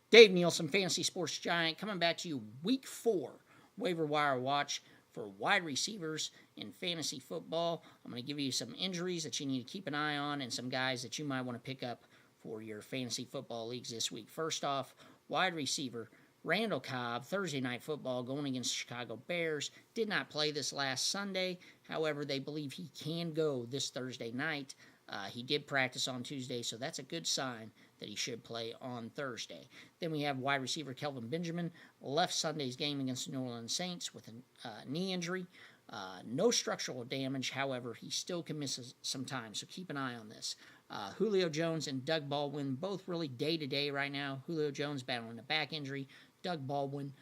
Dave Neilson, Fantasy Sports Giant, coming back to you week 4 waiver wire watch for wide receivers in fantasy football. I'm going to give you some injuries that you need to keep an eye on and some guys that you might want to pick up for your fantasy football leagues this week. First off, wide receiver Randall Cobb, Thursday Night Football, going against the Chicago Bears. Did not play this last Sunday. However, they believe he can go this Thursday night. He did practice on Tuesday, so that's a good sign that he should play on Thursday. Then we have wide receiver Kelvin Benjamin, left Sunday's game against the New Orleans Saints with a knee injury. No structural damage, however, he still can miss some time, so keep an eye on this. Julio Jones and Doug Baldwin, both really day-to-day right now. Julio Jones battling a back injury. Doug Baldwin,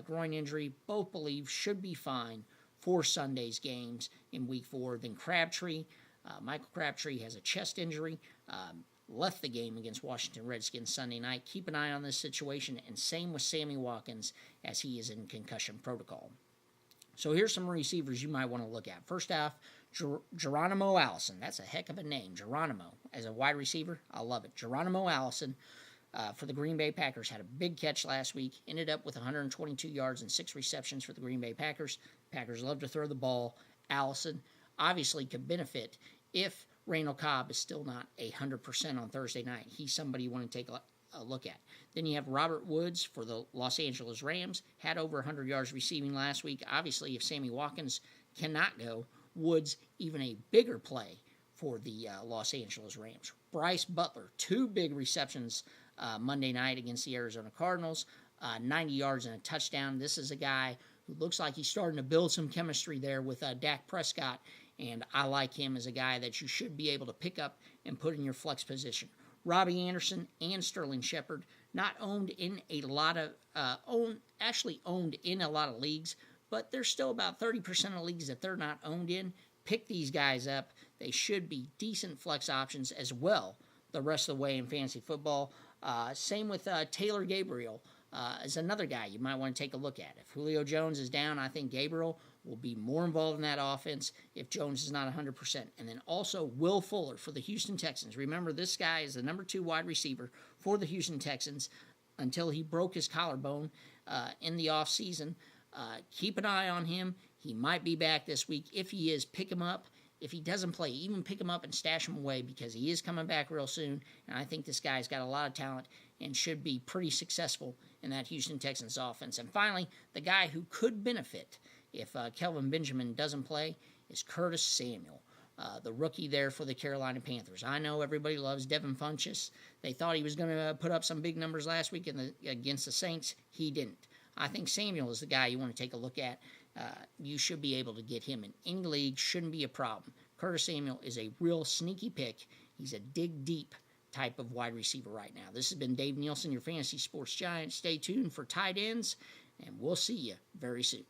groin injury. Both believe should be fine for Sunday's games in Week 4. Then Crabtree, Michael Crabtree has a chest injury. Left the game against Washington Redskins Sunday night. Keep an eye on this situation, and same with Sammy Watkins as he is in concussion protocol. So here's some receivers you might want to look at. First off, Geronimo Allison. That's a heck of a name, Geronimo, as a wide receiver. I love it. Geronimo Allison for the Green Bay Packers had a big catch last week. Ended up with 122 yards and 6 receptions for the Green Bay Packers. Packers love to throw the ball. Allison obviously could benefit if Randall Cobb is still not 100% on Thursday night. He's somebody you want to take a look at. Then you have Robert Woods for the Los Angeles Rams. Had over 100 yards receiving last week. Obviously, if Sammy Watkins cannot go, Woods even a bigger play for the Los Angeles Rams. Bryce Butler, 2 big receptions Monday night against the Arizona Cardinals. 90 yards and a touchdown. This is a guy who looks like he's starting to build some chemistry there with Dak Prescott, and I like him as a guy that you should be able to pick up and put in your flex position. Robbie Anderson and Sterling Shepard, not owned in a lot of owned in a lot of leagues, but there's still about 30% of leagues that they're not owned in. Pick these guys up. They should be decent flex options as well the rest of the way in fantasy football. Same with Taylor Gabriel is another guy you might want to take a look at. If Julio Jones is down, I think Gabriel will be more involved in that offense if Jones is not 100%. And then also Will Fuller for the Houston Texans. Remember, this guy is the number 2 wide receiver for the Houston Texans until he broke his collarbone in the offseason. Keep an eye on him. He might be back this week. If he is, pick him up. If he doesn't play, even pick him up and stash him away because he is coming back real soon. And I think this guy's got a lot of talent and should be pretty successful in that Houston Texans offense. And finally, the guy who could benefit if Kelvin Benjamin doesn't play is Curtis Samuel, the rookie there for the Carolina Panthers. I know everybody loves Devin Funchess. They thought he was going to put up some big numbers last week against the Saints. He didn't. I think Samuel is the guy you want to take a look at. You should be able to get him in any league. Shouldn't be a problem. Curtis Samuel is a real sneaky pick. He's a dig deep type of wide receiver right now. This has been Dave Neilson, your Fantasy Sports Giant. Stay tuned for tight ends, and we'll see you very soon.